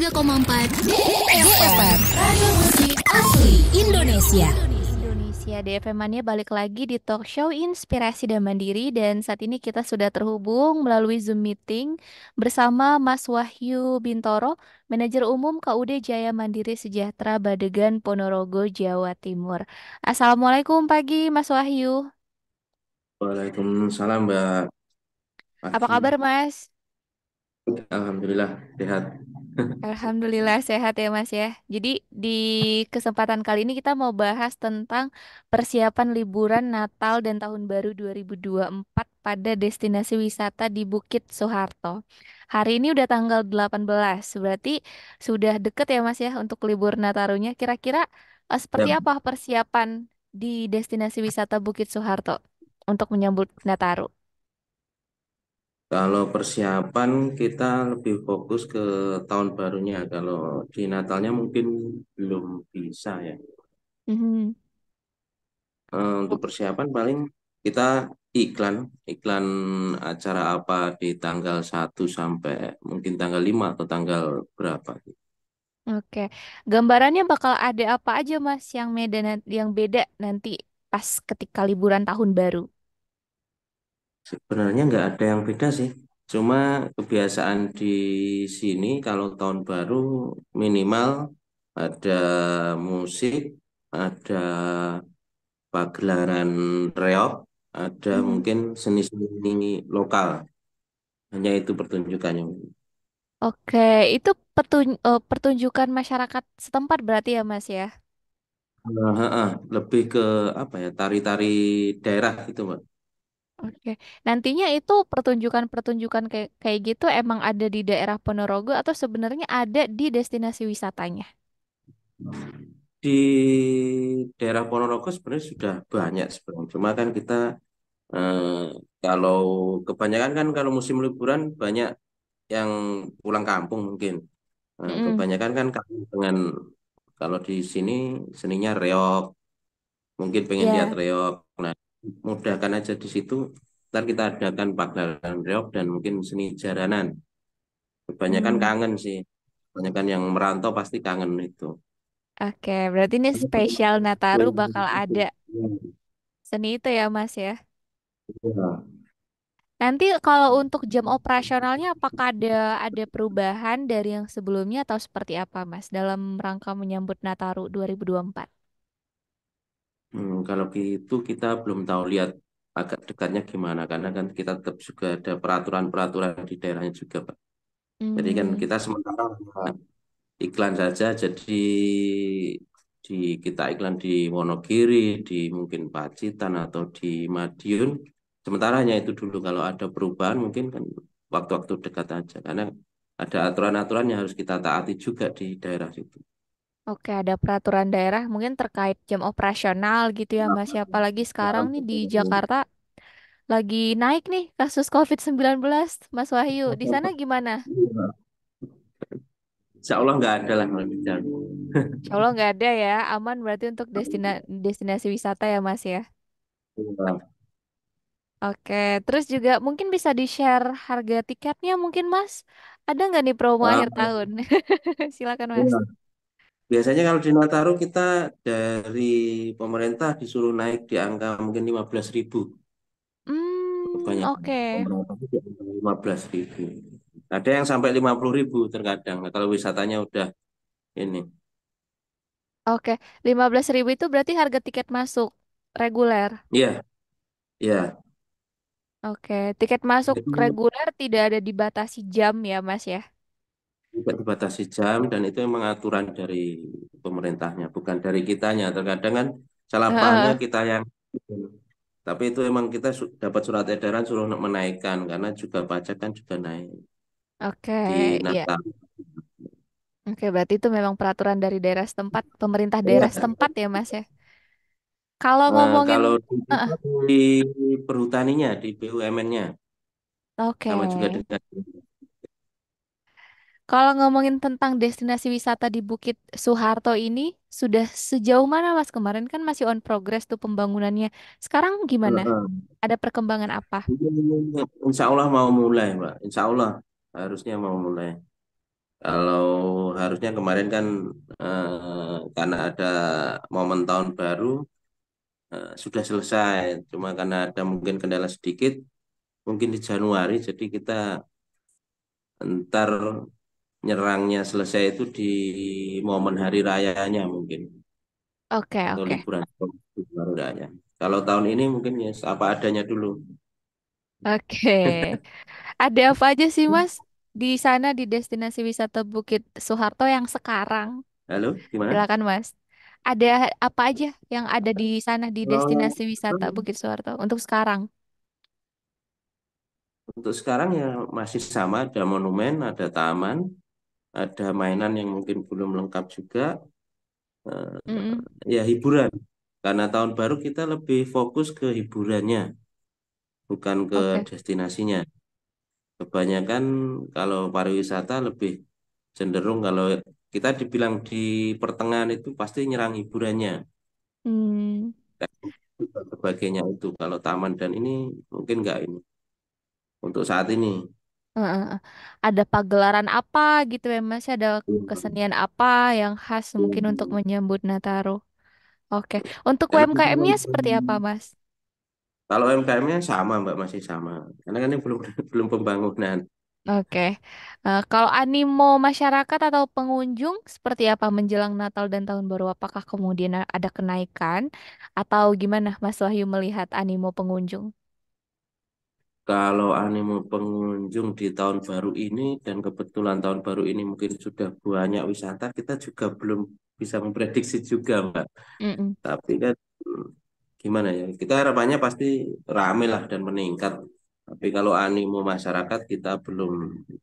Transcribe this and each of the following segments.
103,4 DFM Radio Musik Asli Indonesia. Indonesia DFM Mania balik lagi di talk show Inspirasi dan Mandiri, dan saat ini kita sudah terhubung melalui Zoom meeting bersama Mas Wahyu Bintoro, Manajer Umum KUD Jaya Mandiri Sejahtera Badegan Ponorogo, Jawa Timur. Assalamualaikum pagi Mas Wahyu. Waalaikumsalam Mbak Apa Pagi. kabar Mas? Alhamdulillah sehat. Alhamdulillah sehat ya Mas ya. Jadi di kesempatan kali ini kita mau bahas tentang persiapan liburan Natal dan Tahun Baru 2024 pada destinasi wisata di Bukit Soeharto. Hari ini udah tanggal 18, berarti sudah deket ya Mas ya untuk libur Natarunya. Kira-kira seperti Ya, apa persiapan di destinasi wisata Bukit Soeharto untuk menyambut Nataru? kalau persiapan kita lebih fokus ke tahun barunya. Kalau di Natalnya mungkin belum bisa ya. Mhm. Untuk persiapan paling kita iklan, iklan acara apa di tanggal 1 sampai mungkin tanggal 5 atau tanggal berapa. Oke, gambarannya bakal ada apa aja Mas yang yang beda nanti pas ketika liburan tahun baru? Sebenarnya nggak ada yang beda sih. Cuma kebiasaan di sini kalau tahun baru minimal ada musik, ada pagelaran reok, ada Mhm. mungkin seni-seni lokal. Hanya itu pertunjukannya. Oke, itu pertunjukan masyarakat setempat berarti ya Mas ya? Lebih ke apa ya, tari-tari daerah gitu, Mbak. Oke, nantinya itu pertunjukan-pertunjukan kayak kayak gitu emang ada di daerah Ponorogo atau sebenarnya ada di destinasi wisatanya? Di daerah Ponorogo sebenarnya sudah banyak sebenarnya. Cuma kan kita eh, kalau kebanyakan kan kalau musim liburan banyak yang pulang kampung mungkin. Mm-mm. Kebanyakan kan dengan kalau di sini seninya reok, mungkin pengen lihat Ya. reok. Nah, mudahkan aja di situ. Ntar kita adakan pagelaran reok dan mungkin seni jaranan. Kebanyakan Hmm. kangen sih. Kebanyakan yang merantau pasti kangen itu. Oke, berarti ini spesial Nataru bakal ada seni itu ya Mas ya? Ya. Nanti kalau untuk jam operasionalnya apakah ada perubahan dari yang sebelumnya atau seperti apa Mas dalam rangka menyambut Nataru 2024? Kalau gitu kita belum tahu lihat agak dekatnya gimana karena kan kita tetap juga ada peraturan-peraturan di daerahnya juga, Pak. Jadi kan Hmm, kita sementara iklan saja, jadi di kita iklan di Wonogiri, di mungkin Pacitan atau di Madiun. Sementara hanya itu dulu. Kalau ada perubahan mungkin kan waktu-waktu dekat aja karena ada aturan-aturan yang harus kita taati juga di daerah situ. oke, ada peraturan daerah mungkin terkait jam operasional gitu ya Mas. Ya, apalagi sekarang nih di Jakarta lagi naik nih kasus COVID-19 Mas Wahyu. Di sana gimana? Insya Allah nggak ada lah kalau bicara. Insya Allah nggak ada ya, aman berarti untuk destinasi wisata ya Mas ya. Oke, terus juga mungkin bisa di-share harga tiketnya mungkin Mas. Ada nggak nih promo Nah, akhir tahun? Silakan Mas. iya. Biasanya kalau di Nataru kita dari pemerintah disuruh naik di angka mungkin 15.000. Kebanyakan Oke. pemerintah itu di angka 15.000. Ada yang sampai 50.000 terkadang. Nah, kalau wisatanya udah ini. Oke, 15.000 itu berarti harga tiket masuk reguler. Iya, iya. Oke, tiket masuk Itu reguler tidak ada dibatasi jam ya Mas ya. tidak dibatasi jam dan itu memang aturan dari pemerintahnya, bukan dari kitanya. Terkadang kan salah pahamnya Heeh. kita yang tapi itu emang kita dapat surat edaran suruh menaikkan karena juga pajak kan juga naik Oke, di ya. Natal. Oke, berarti itu memang peraturan dari daerah setempat, pemerintah daerah Iya. setempat ya Mas ya. Kalau ngomongin, Kalau Heeh. di perhutaninya, di BUMN-nya, Oke. sama juga dengan Kalau ngomongin tentang destinasi wisata di Bukit Soeharto ini, sudah sejauh mana Mas? Kemarin kan masih on progress tuh pembangunannya. Sekarang gimana? Ada perkembangan apa? Insya Allah mau mulai, Mbak. Insya Allah harusnya mau mulai. Kalau harusnya kemarin kan karena ada momen tahun baru sudah selesai. Cuma karena ada mungkin kendala sedikit, mungkin di Januari. Jadi kita ntar nyerangnya selesai itu di momen hari rayanya mungkin Oke, atau oke. liburan hari raya. Kalau tahun ini mungkin ya apa adanya dulu. Oke. Ada apa aja sih, Mas, di sana di destinasi wisata Bukit Soeharto yang sekarang? Halo, gimana? Silakan, Mas. Ada apa aja yang ada di sana di Kalau destinasi wisata Bukit Soeharto untuk sekarang? untuk sekarang ya masih sama, ada monumen, ada taman, ada mainan yang mungkin belum lengkap juga, Mm-mm. ya hiburan. Karena tahun baru kita lebih fokus ke hiburannya, bukan ke Oke. destinasinya. Kebanyakan kalau pariwisata lebih cenderung kalau kita dibilang di pertengahan itu pasti nyerang hiburannya Hmm. dan sebagainya itu. Kalau taman dan ini mungkin nggak ini untuk saat ini. Heeh. Ada pagelaran apa gitu ya, Mas? Ada Iya. kesenian apa yang khas mungkin untuk menyambut Nataru? Oke. Untuk Karena UMKM-nya seperti apa, Mas? kalau UMKM-nya sama Mbak, masih sama. Karena kan ini belum belum pembangunan. Oke. Kalau animo masyarakat atau pengunjung seperti apa menjelang Natal dan Tahun Baru? Apakah kemudian ada kenaikan atau gimana Mas Wahyu melihat animo pengunjung? Kalau animo pengunjung di tahun baru ini dan kebetulan tahun baru ini mungkin sudah banyak wisata, kita juga belum bisa memprediksi juga Mbak. Mm-mm. Tapi kan gimana ya? Kita harapannya pasti rame lah dan meningkat. Tapi kalau animo masyarakat kita belum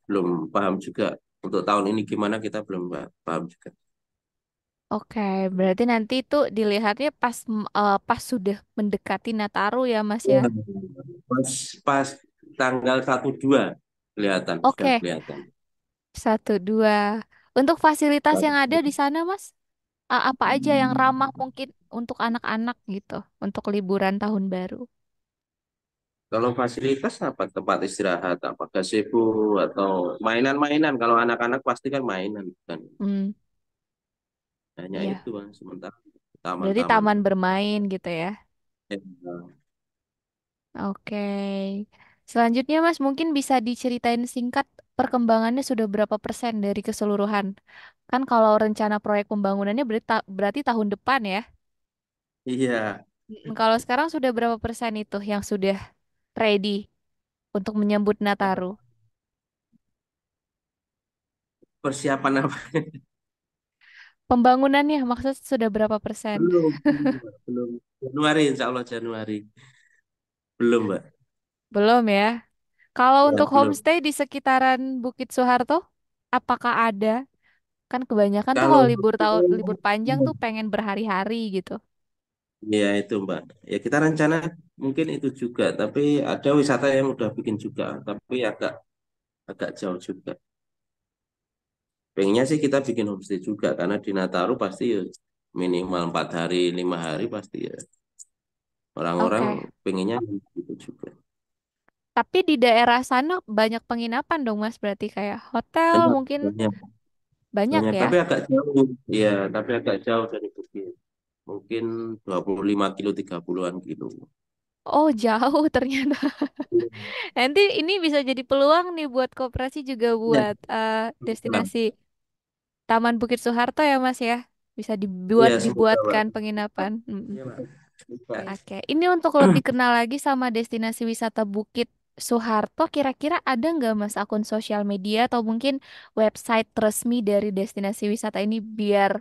belum paham juga. Untuk tahun ini gimana kita belum paham juga. Oke, berarti nanti itu dilihatnya pas sudah mendekati Nataru ya Mas ya? Ya, pas pas tanggal 1 2 kelihatan sudah Oke, kelihatan. 1, 2. Untuk fasilitas yang ada di sana Mas, apa aja yang ramah mungkin untuk anak-anak gitu, untuk liburan tahun baru? Kalau fasilitas apa tempat istirahat, apa gazebo atau mainan-mainan. Kalau anak-anak pasti kan mainan kan. Hmm, Hanya iya. itu Bang. Sementara Berarti taman-taman. taman bermain gitu ya? Ya, Oke. Selanjutnya Mas mungkin bisa diceritain singkat perkembangannya sudah berapa persen dari keseluruhan? Kan kalau rencana proyek pembangunannya berarti tahun depan ya? iya. Kalau sekarang sudah berapa persen itu yang sudah ready untuk menyambut Nataru? Persiapan apa? Pembangunannya maksud sudah berapa persen? Belum, belum. Januari, insya Allah Januari. Belum, Mbak. Belum ya? Kalau Ya, untuk belum. homestay di sekitaran Bukit Soeharto, apakah ada? Kan kebanyakan tuh Kalau kalau libur panjang tuh pengen berhari-hari gitu. ya itu, Mbak. Ya kita rencana mungkin itu juga, tapi ada wisata yang udah bikin juga, tapi agak agak jauh juga. Pengennya sih kita bikin homestay juga, karena di Nataru pasti ya minimal 4 hari, 5 hari pasti ya. Orang-orang Oke. pengennya gitu juga. Tapi di daerah sana banyak penginapan dong Mas, berarti kayak hotel Banyak, mungkin banyak, banyak banyak, ya? tapi agak jauh. Ya, tapi agak jauh dari Bukit. Mungkin 25 kilo, 30-an kilo. Oh jauh ternyata. Nanti ini bisa jadi peluang nih buat koperasi juga Ya, buat destinasi Taman Bukit Soeharto ya Mas ya. Bisa ya semoga, Pak. dibuatkan penginapan. Mm-mm. Iya, Pak. Semoga. Oke, ini untuk lebih kenal lagi sama destinasi wisata Bukit Soeharto, kira-kira ada nggak Mas akun sosial media atau mungkin website resmi dari destinasi wisata ini biar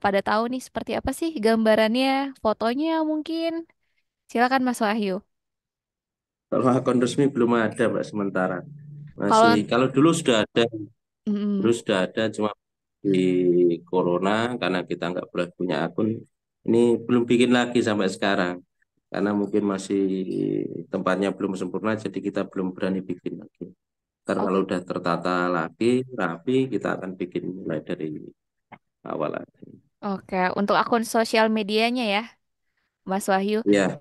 pada tahu nih seperti apa sih gambarannya, fotonya mungkin. Silakan Mas Wahyu. Kalau akun resmi belum ada, Mbak, sementara. Masih, Kalau kalau dulu mm, sudah ada, cuma di Corona, karena kita nggak boleh punya akun, ini belum bikin lagi sampai sekarang. Karena mungkin masih tempatnya belum sempurna, jadi kita belum berani bikin lagi. Ntar kalau oke, udah tertata lagi, rapi, kita akan bikin mulai dari awal lagi. oke, untuk akun sosial medianya ya, Mas Wahyu. Ya,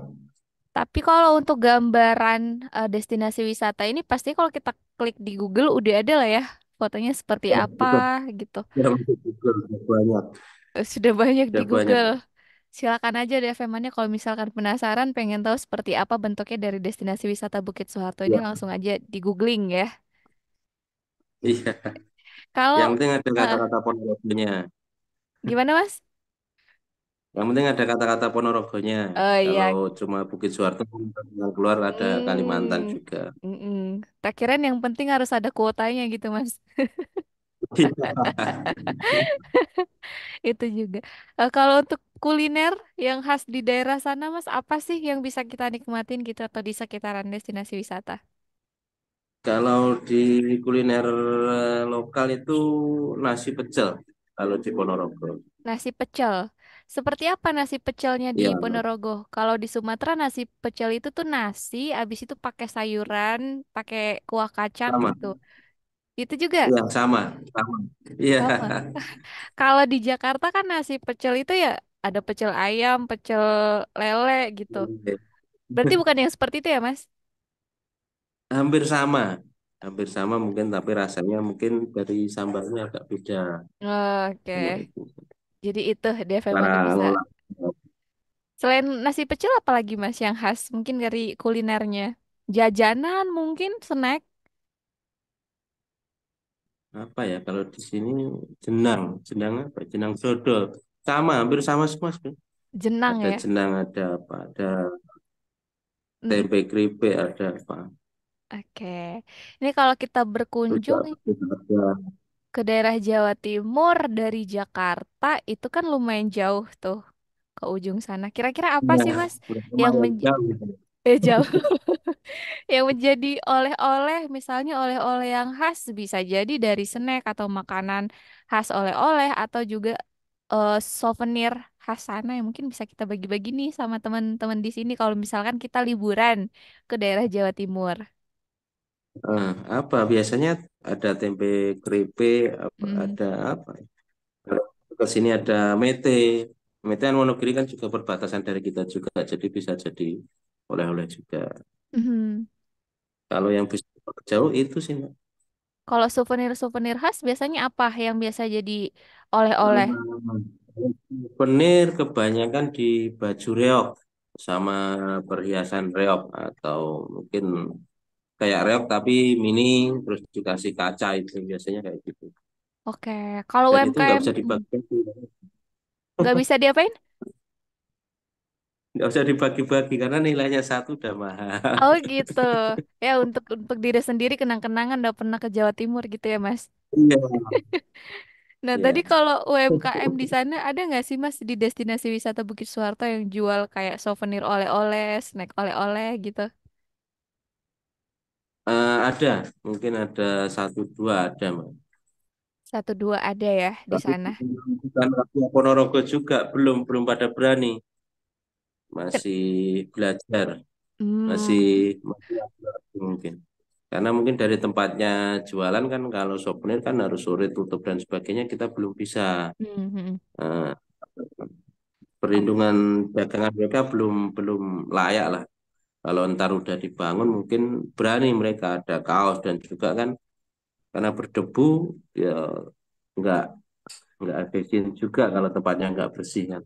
Tapi kalau untuk gambaran destinasi wisata ini pasti kalau kita klik di Google udah ada lah ya fotonya seperti Ya, apa bukan. gitu. Ya, masuk Google, banyak. Sudah banyak di Sudah banyak. Google. Silakan aja deh Femannya kalau misalkan penasaran pengen tahu seperti apa bentuknya dari destinasi wisata Bukit Soeharto ini Ya, langsung aja di googling ya. iya. Yang Kalau penting ada eh, kata-kata Ponorogonya. gimana Mas? Yang penting ada kata-kata Ponorogonya. Oh Kalau iya. cuma Bukit Suharto, yang keluar ada Kalimantan Hmm, juga. mm-mm. Tak kirain yang penting harus ada kuotanya gitu Mas. Itu juga. Kalau untuk kuliner yang khas di daerah sana Mas, apa sih yang bisa kita nikmatin gitu atau di sekitaran destinasi wisata? Kalau di kuliner lokal itu nasi pecel. Kalau di Ponorogo. Nasi pecel. Seperti apa nasi pecelnya di Ya, Ponorogo? Kalau di Sumatera nasi pecel itu tuh nasi, abis itu pakai sayuran, pakai kuah kacang sama. gitu. Itu juga Ya, sama. Sama. Iya. sama. Kalau di Jakarta kan nasi pecel itu ya ada pecel ayam, pecel lele gitu. Berarti bukan yang seperti itu ya, Mas? Hampir sama. Hampir sama mungkin, tapi rasanya mungkin dari sambalnya agak beda. Oke. Sama itu. Jadi itu DV Cara mana bisa. ngolah. Selain nasi pecel apa lagi Mas yang khas mungkin dari kulinernya? Jajanan mungkin snack, Apa ya, kalau di sini jenang. Jenang apa? Jenang dodol. Sama, hampir sama semua. jenang Ada ya. jenang, ada apa? Ada Mm, tempe keripik, ada apa? oke. Ini kalau kita Terus berkunjung ada ke daerah Jawa Timur dari Jakarta itu kan lumayan jauh tuh ke ujung sana. Kira-kira apa ya, sih Mas yang lumayan jauh. jauh yang menjadi oleh-oleh misalnya oleh-oleh yang khas bisa jadi dari snack atau makanan khas oleh-oleh atau juga souvenir khas sana yang mungkin bisa kita bagi-bagi nih sama teman-teman di sini kalau misalkan kita liburan ke daerah Jawa Timur. Apa biasanya ada tempe keripik, Hmm. ada apa? Kalau ke sini ada mete. Mete kan Wonogiri kan juga perbatasan dari kita juga, jadi bisa jadi oleh-oleh juga. Mhm. Kalau yang bisa jauh itu sih, Mbak. Kalau souvenir-souvenir khas biasanya apa yang biasa jadi oleh-oleh? Souvenir kebanyakan di baju reok sama perhiasan reok, atau mungkin kayak reok tapi mini, terus dikasih kaca, itu biasanya kayak gitu. Oke, kalau Dan itu nggak UMKM bisa dibagi, nggak bisa diapain? nggak bisa dibagi-bagi karena nilainya satu udah mahal. Oh gitu. Ya untuk diri sendiri kenang-kenangan udah pernah ke Jawa Timur gitu ya Mas. Iya, Nah tadi iya. kalau UMKM di sana ada nggak sih Mas di destinasi wisata Bukit Suharto yang jual kayak souvenir oleh-oleh, snack oleh-oleh gitu? Ada, mungkin ada satu dua ada, Mbak. Satu dua ada ya di Tapi sana. bukan rakyat Ponorogo juga, belum belum pada berani, Ken- masih belajar, masih Hmm. masih ragu mungkin. Karena mungkin dari tempatnya jualan kan, kalau souvenir kan harus sore tutup dan sebagainya, kita belum bisa. Mhm. eh, Oh. Perlindungan dagangan mereka belum belum layak lah. Kalau ntar udah dibangun mungkin berani mereka, ada kaos dan juga kan karena berdebu, ya nggak nggak ada izin juga kalau tempatnya nggak bersih kan.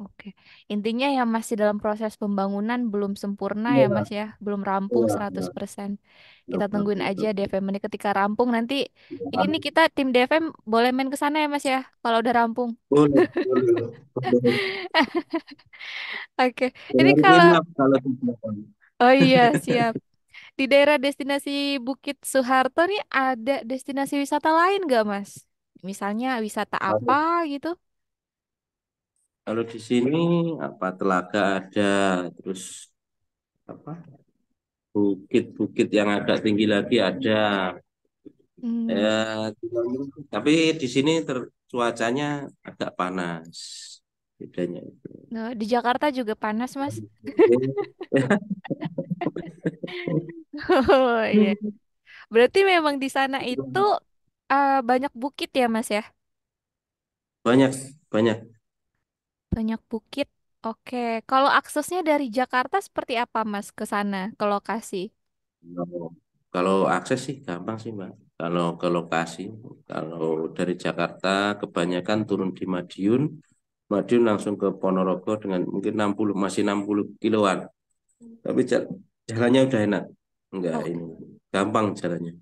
Oke. Intinya ya masih dalam proses pembangunan belum sempurna ya Iya, Mas ya, belum rampung iya, iya. 100%. Iya, Kita betul, tungguin aja betul. DVM ini ketika rampung nanti. Ini Iya. nih kita tim DVM boleh main ke sana ya Mas ya kalau udah rampung. Boleh, boleh, boleh. Oke. Ya, Ini harus kalau nginap kalau tidak. oh iya siap. Di daerah destinasi Bukit Soeharto nih ada destinasi wisata lain nggak Mas? Misalnya wisata apa Kalau gitu? kalau di sini apa, telaga ada, terus apa, bukit-bukit yang agak tinggi lagi ada. Hmm. Ya, tapi di sini cuacanya agak panas. Bedanya itu. Nah, di Jakarta juga panas Mas. Oh iya. Berarti memang di sana itu banyak bukit ya, Mas ya? Banyak, banyak. Banyak bukit. Oke. Kalau aksesnya dari Jakarta seperti apa, Mas, ke sana, ke lokasi? Kalau kalau akses sih gampang sih, Mbak. kalau ke lokasi. Kalau dari Jakarta kebanyakan turun di Madiun, Madiun langsung ke Ponorogo dengan mungkin 60 masih 60 kiloan. Tapi jalannya udah enak. Enggak Oh, ini gampang jalannya.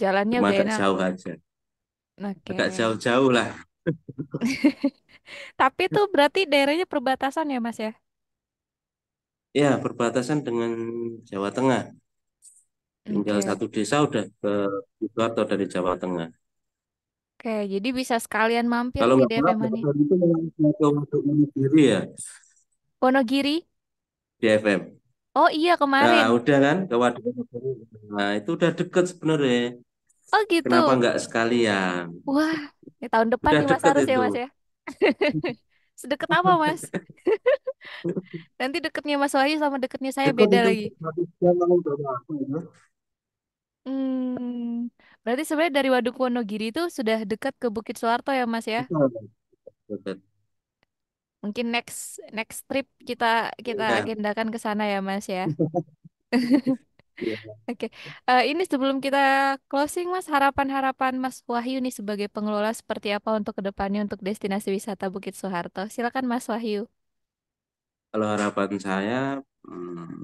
jalannya Cuma udah agak enak. jauh aja. Agak Oke. jauh-jauh lah. Tapi itu berarti daerahnya perbatasan ya, Mas ya? Ya, perbatasan dengan Jawa Tengah. Tinggal Oke. satu desa udah ke Sidoarjo dari Jawa Tengah. Oke, jadi bisa sekalian mampir Kalau nih nggak salah DFM ini. barusan itu memang ke Waduk Wonogiri ya Wonogiri? di FM. Oh iya Nah, kemarin. udah kan ke Waduk Wonogiri. Nah, itu udah deket sebenarnya. Oh Kenapa gitu. nggak sekalian? Wah, ya tahun depan Udah nih Mas deket harus ya itu. Mas ya. Sedekat apa Mas? Nanti deketnya Mas Wahyu sama deketnya saya Deket beda itu lagi. 1 jam kalau udah masuk itu. Berarti sebenarnya dari Waduk Wonogiri itu sudah dekat ke Bukit Soeharto ya Mas ya. Betul, deket. Mungkin next next trip kita kita Iya, agendakan ke sana ya Mas ya. iya. Oke, ini sebelum kita closing Mas, harapan-harapan Mas Wahyu nih sebagai pengelola seperti apa untuk kedepannya untuk destinasi wisata Bukit Soeharto. Silakan Mas Wahyu. Kalau harapan saya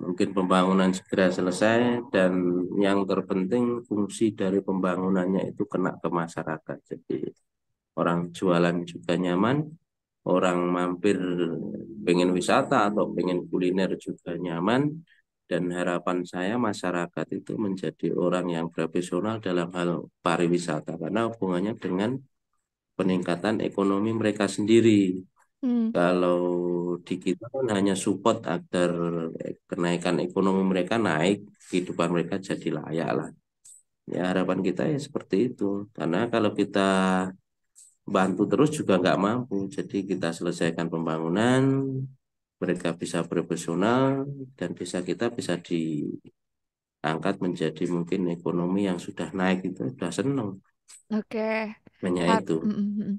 mungkin pembangunan segera selesai dan yang terpenting fungsi dari pembangunannya itu kena ke masyarakat. Jadi orang jualan juga nyaman, orang mampir pengen wisata atau pengen kuliner juga nyaman. Dan harapan saya masyarakat itu menjadi orang yang profesional dalam hal pariwisata karena hubungannya dengan peningkatan ekonomi mereka sendiri. Hmm, Kalau di kita kan hanya support agar kenaikan ekonomi mereka naik, kehidupan mereka jadi layak lah. Ya harapan kita ya seperti itu. Karena kalau kita bantu terus juga nggak mampu. Jadi kita selesaikan pembangunan, mereka bisa profesional, dan desa kita bisa diangkat menjadi mungkin ekonomi yang sudah naik itu sudah senang. oke. Hanya Har- itu. mm, mm, mm.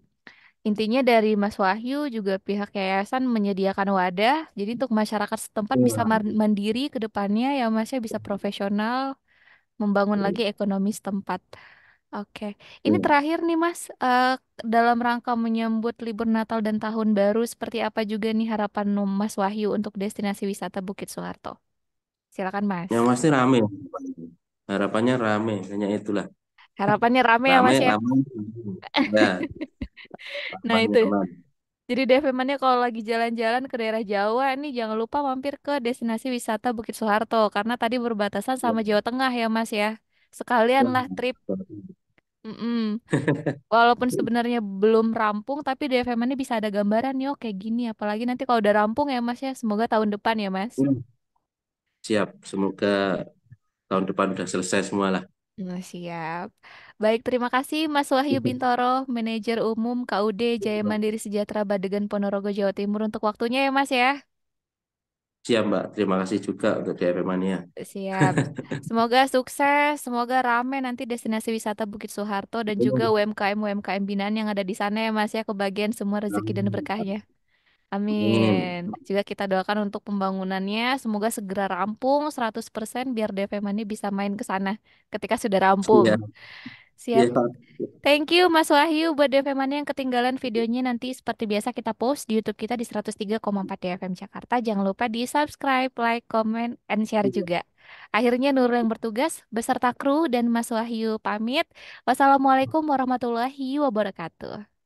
Intinya dari Mas Wahyu juga pihak yayasan menyediakan wadah, jadi untuk masyarakat setempat bisa mandiri ke depannya ya Mas ya bisa profesional membangun lagi ekonomi setempat. Oke, ini Ya. terakhir nih Mas, dalam rangka menyambut libur Natal dan Tahun Baru, seperti apa juga nih harapan Mas Wahyu untuk destinasi wisata Bukit Soeharto? Silakan Mas. Yang pasti rame. Harapannya rame, hanya itulah. Harapannya rame ya Rame, Mas ya. aman. Ya, Nah harapannya itu, aman. jadi DFM-nya kalau lagi jalan-jalan ke daerah Jawa nih jangan lupa mampir ke destinasi wisata Bukit Soeharto karena tadi berbatasan Ya, sama Jawa Tengah ya Mas ya. Sekalian ya. lah trip. Mm-mm. Walaupun sebenarnya belum rampung, tapi DFM ini bisa ada gambaran nih, oh kayak gini. Apalagi nanti kalau udah rampung ya Mas ya, semoga tahun depan ya Mas. Siap, semoga tahun depan udah selesai semua lah. Siap. Baik, terima kasih Mas Wahyu Bintoro, Manajer Umum KUD Jaya Mandiri Sejahtera Badegan Ponorogo, Jawa Timur untuk waktunya ya Mas ya. Siap, Mbak. Terima kasih juga untuk DRM Mania. Siap. Semoga sukses, semoga rame nanti destinasi wisata Bukit Soeharto dan juga UMKM-UMKM binaan yang ada di sana ya Mas ya, kebagian semua rezeki dan berkahnya. Amin. Amin. Juga kita doakan untuk pembangunannya semoga segera rampung 100% biar DP Mani bisa main ke sana ketika sudah rampung. Siap. Siap. Siap. Thank you Mas Wahyu buat DP Mani yang ketinggalan videonya nanti seperti biasa kita post di YouTube kita di 103,4 DFM Jakarta. Jangan lupa di subscribe, like, comment, and share juga. Akhirnya Nurul yang bertugas beserta kru dan Mas Wahyu pamit. Wassalamualaikum warahmatullahi wabarakatuh.